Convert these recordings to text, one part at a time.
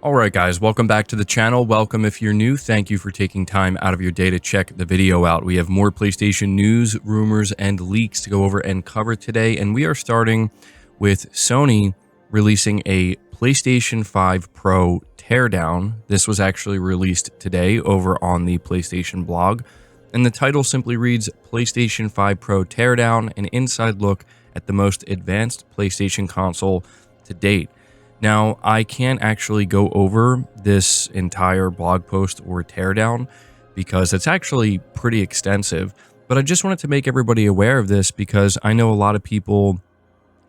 Alright guys, welcome back to the channel. Welcome if you're new. Thank you for taking time out of your day to check the video out. We have more PlayStation news, rumors, and leaks to go over and cover today, and we are starting with Sony releasing a PlayStation 5 Pro teardown. This was actually released today over on the PlayStation blog, and the title simply reads PlayStation 5 Pro Teardown, an inside look at the most advanced PlayStation console to date. Now, I can't actually go over this entire blog post or teardown because it's actually pretty extensive, but I just wanted to make everybody aware of this because I know a lot of people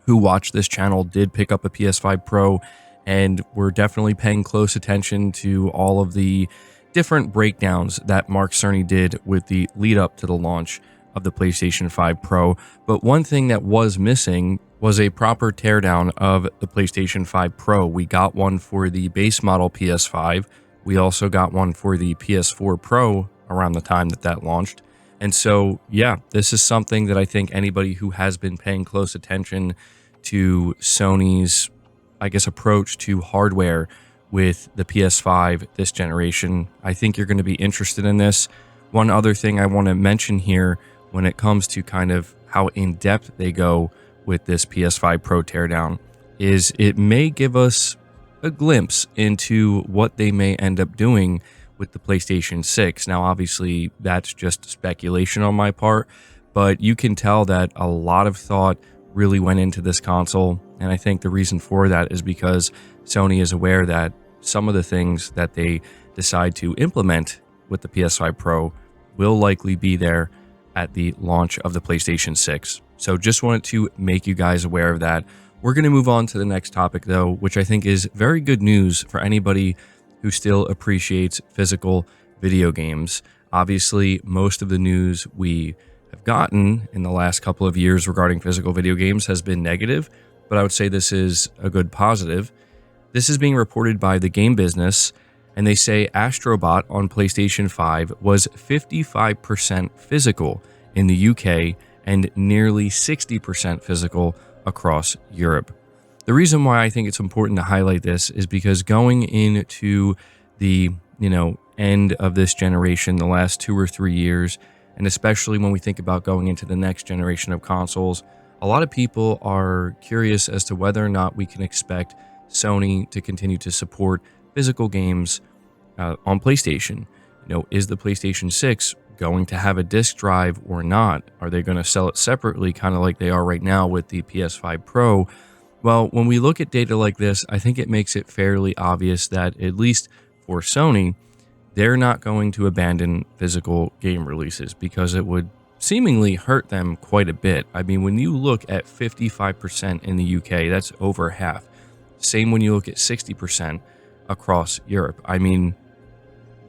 who watch this channel did pick up a PS5 Pro and were definitely paying close attention to all of the different breakdowns that Mark Cerny did with the lead up to the launch of the PlayStation 5 Pro. But one thing that was missing was a proper teardown of the PlayStation 5 Pro. We got one for the base model PS5. We also got one for the PS4 Pro around the time that launched. And so, yeah, this is something that I think anybody who has been paying close attention to Sony's, I guess, approach to hardware with the PS5 this generation, I think you're going to be interested in this. One other thing I want to mention here when it comes to kind of how in-depth they go with this PS5 Pro teardown is it may give us a glimpse into what they may end up doing with the PlayStation 6. Now, obviously, that's just speculation on my part, but you can tell that a lot of thought really went into this console, and I think the reason for that is because Sony is aware that some of the things that they decide to implement with the PS5 Pro will likely be there at the launch of the PlayStation 6. So just wanted to make you guys aware of that. We're going to move on to the next topic, though, which I think is very good news for anybody who still appreciates physical video games. Obviously, most of the news we have gotten in the last couple of years regarding physical video games has been negative, but I would say this is a good positive. This is being reported by The Game Business, and they say Astro Bot on PlayStation 5 was 55% physical in the UK and nearly 60% physical across Europe. The reason why I think it's important to highlight this is because going into the, end of this generation, the last 2 or 3 years, and especially when we think about going into the next generation of consoles, a lot of people are curious as to whether or not we can expect Sony to continue to support physical games on PlayStation. Is the PlayStation 6 going to have a disc drive or not? Are they going to sell it separately, kind of like they are right now with the PS5 Pro? Well, when we look at data like this, I think it makes it fairly obvious that, at least for Sony, they're not going to abandon physical game releases because it would seemingly hurt them quite a bit. I mean, when you look at 55% in the UK, that's over half. Same when you look at 60% across Europe. I mean,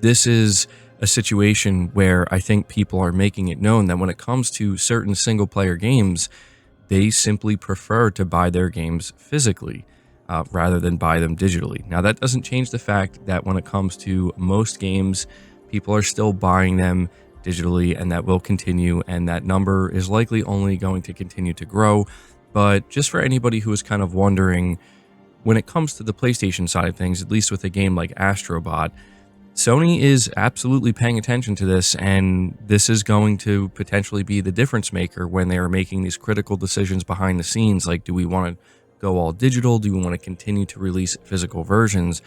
this is a situation where I think people are making it known that when it comes to certain single-player games, they simply prefer to buy their games physically rather than buy them digitally. Now, that doesn't change the fact that when it comes to most games, people are still buying them digitally, and that will continue, and that number is likely only going to continue to grow. But just for anybody who is kind of wondering, when it comes to the PlayStation side of things, at least with a game like Astro Bot, Sony is absolutely paying attention to this, and this is going to potentially be the difference maker when they are making these critical decisions behind the scenes, like, do we want to go all digital? Do we want to continue to release physical versions?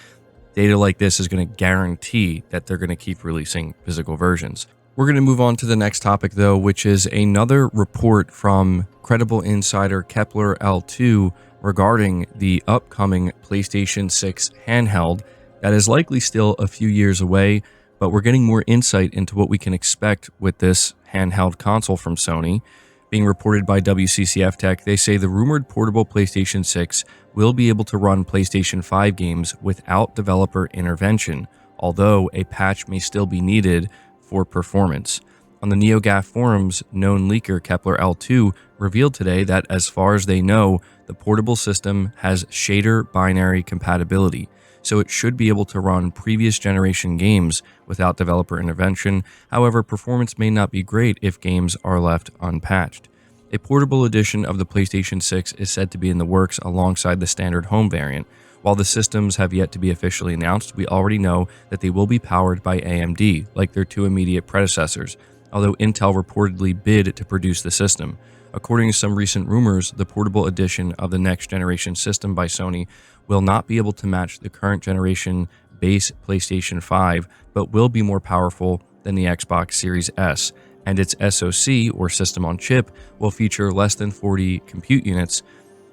Data like this is going to guarantee that they're going to keep releasing physical versions. We're going to move on to the next topic, though, which is another report from credible insider Kepler L2 regarding the upcoming PlayStation 6 handheld that is likely still a few years away, but we're getting more insight into what we can expect with this handheld console from Sony. Being reported by WCCF Tech, they say the rumored portable PlayStation 6 will be able to run PlayStation 5 games without developer intervention, although a patch may still be needed for performance. On the NeoGAF forums, known leaker Kepler L2 revealed today that, as far as they know, the portable system has shader binary compatibility, so it should be able to run previous generation games without developer intervention. However, performance may not be great if games are left unpatched. A portable edition of the PlayStation 6 is said to be in the works alongside the standard home variant. While the systems have yet to be officially announced, we already know that they will be powered by AMD, like their two immediate predecessors, although Intel reportedly bid to produce the system. According to some recent rumors, the portable edition of the next generation system by Sony will not be able to match the current generation base PlayStation 5, but will be more powerful than the Xbox Series S, and its SoC, or system on chip, will feature less than 40 compute units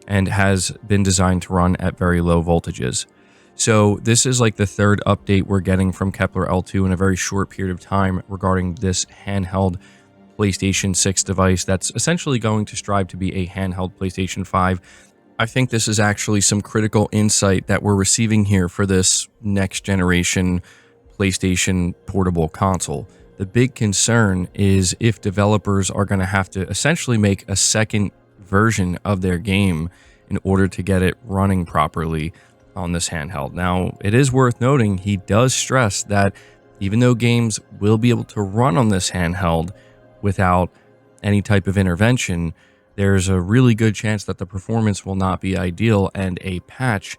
and has been designed to run at very low voltages. So this is like the third update we're getting from Kepler L2 in a very short period of time regarding this handheld PlayStation 6 device that's essentially going to strive to be a handheld PlayStation 5. I think this is actually some critical insight that we're receiving here for this next generation PlayStation portable console. The big concern is if developers are going to have to essentially make a second version of their game in order to get it running properly on this handheld. Now, it is worth noting he does stress that even though games will be able to run on this handheld without any type of intervention, there's a really good chance that the performance will not be ideal, and a patch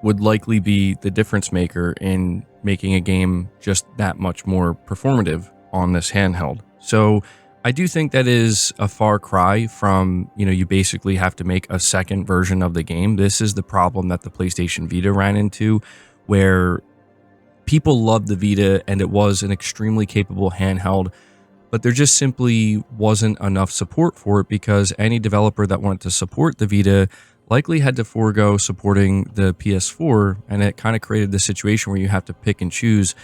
would likely be the difference maker in making a game just that much more performative on this handheld. So I do think that is a far cry from, you basically have to make a second version of the game. This is the problem that the PlayStation Vita ran into, where people loved the Vita and it was an extremely capable handheld, but there just simply wasn't enough support for it because any developer that wanted to support the Vita likely had to forego supporting the PS4, and it kind of created this situation where you have to pick and choose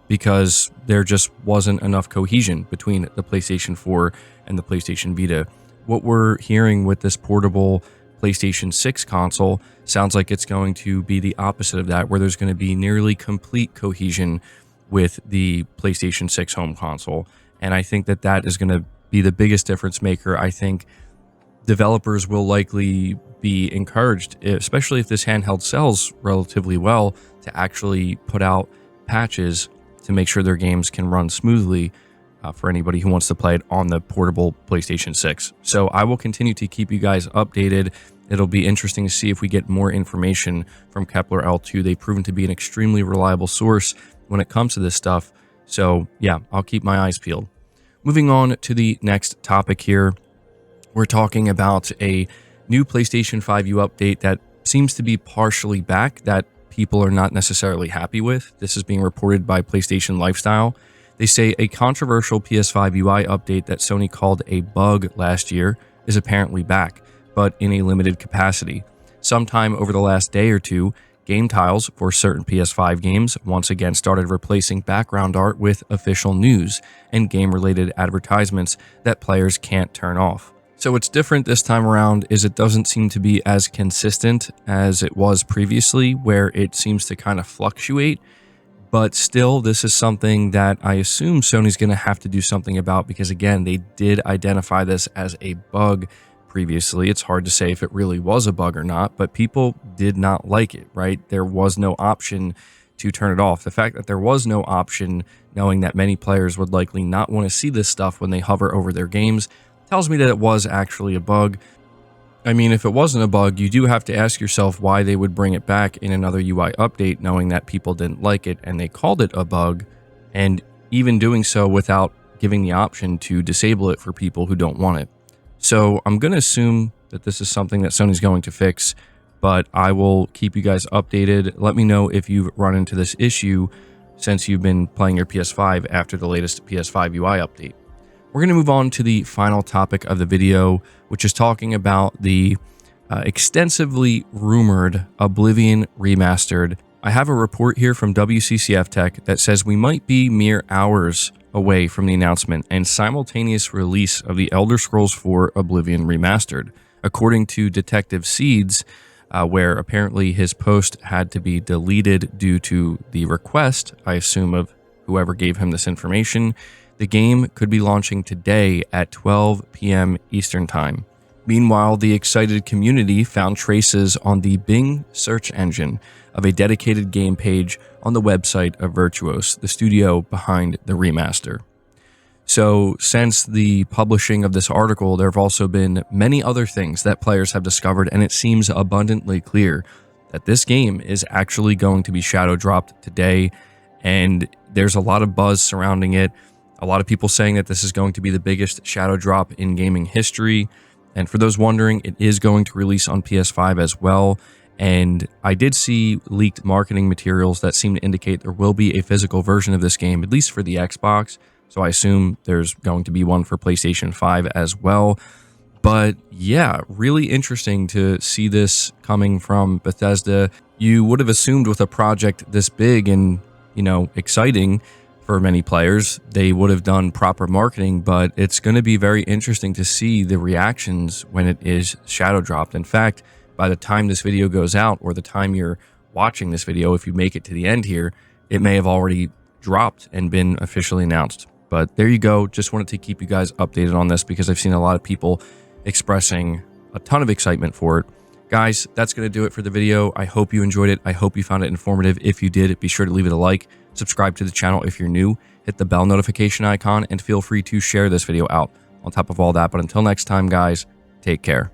because there just wasn't enough cohesion between the PlayStation 4 and the PlayStation Vita. What we're hearing with this portable PlayStation 6 console sounds like it's going to be the opposite of that, where there's going to be nearly complete cohesion with the PlayStation 6 home console. And I think that that is going to be the biggest difference maker. I think developers will likely be encouraged, especially if this handheld sells relatively well, to actually put out patches to make sure their games can run smoothly for anybody who wants to play it on the portable PlayStation 6. So I will continue to keep you guys updated. It'll be interesting to see if we get more information from Kepler L2. They've proven to be an extremely reliable source when it comes to this stuff. So yeah, I'll keep my eyes peeled. Moving on to the next topic here, we're talking about a new PlayStation 5 UI update that seems to be partially back, that people are not necessarily happy with. This is being reported by PlayStation Lifestyle. They say a controversial PS5 UI update that Sony called a bug last year is apparently back, but in a limited capacity. Sometime over the last day or two, game tiles for certain PS5 games once again started replacing background art with official news and game-related advertisements that players can't turn off. So what's different this time around is it doesn't seem to be as consistent as it was previously, where it seems to kind of fluctuate. But still, this is something that I assume Sony's going to have to do something about because, again, they did identify this as a bug previously. It's hard to say if it really was a bug or not, but people did not like it, right? There was no option to turn it off. The fact that there was no option, knowing that many players would likely not want to see this stuff when they hover over their games, tells me that it was actually a bug. I mean, if it wasn't a bug, you do have to ask yourself why they would bring it back in another UI update, knowing that people didn't like it and they called it a bug, and even doing so without giving the option to disable it for people who don't want it. So I'm going to assume that this is something that Sony's going to fix, but I will keep you guys updated. Let me know if you've run into this issue since you've been playing your PS5 after the latest PS5 UI update. We're going to move on to the final topic of the video, which is talking about the extensively rumored Oblivion Remastered. I have a report here from WCCF Tech that says we might be mere hours away from the announcement and simultaneous release of the Elder Scrolls IV Oblivion Remastered. According to Detective Seeds, where apparently his post had to be deleted due to the request, I assume, of whoever gave him this information, the game could be launching today at 12 p.m. Eastern Time. Meanwhile, the excited community found traces on the Bing search engine of a dedicated game page on the website of Virtuos, the studio behind the remaster. So, since the publishing of this article, there have also been many other things that players have discovered, and it seems abundantly clear that this game is actually going to be shadow dropped today, and there's a lot of buzz surrounding it. A lot of people saying that this is going to be the biggest shadow drop in gaming history. And for those wondering, it is going to release on PS5 as well. And I did see leaked marketing materials that seem to indicate there will be a physical version of this game, at least for the Xbox. So I assume there's going to be one for PlayStation 5 as well. But yeah, really interesting to see this coming from Bethesda. You would have assumed with a project this big and, you know, exciting for many players, they would have done proper marketing, but it's going to be very interesting to see the reactions when it is shadow dropped. In fact, by the time this video goes out, or the time you're watching this video, if you make it to the end here, it may have already dropped and been officially announced. But there you go. Just wanted to keep you guys updated on this because I've seen a lot of people expressing a ton of excitement for it. Guys, that's going to do it for the video. I hope you enjoyed it. I hope you found it informative. If you did, be sure to leave it a like, subscribe to the channel if you're new, hit the bell notification icon, and feel free to share this video out on top of all that. But until next time, guys, take care.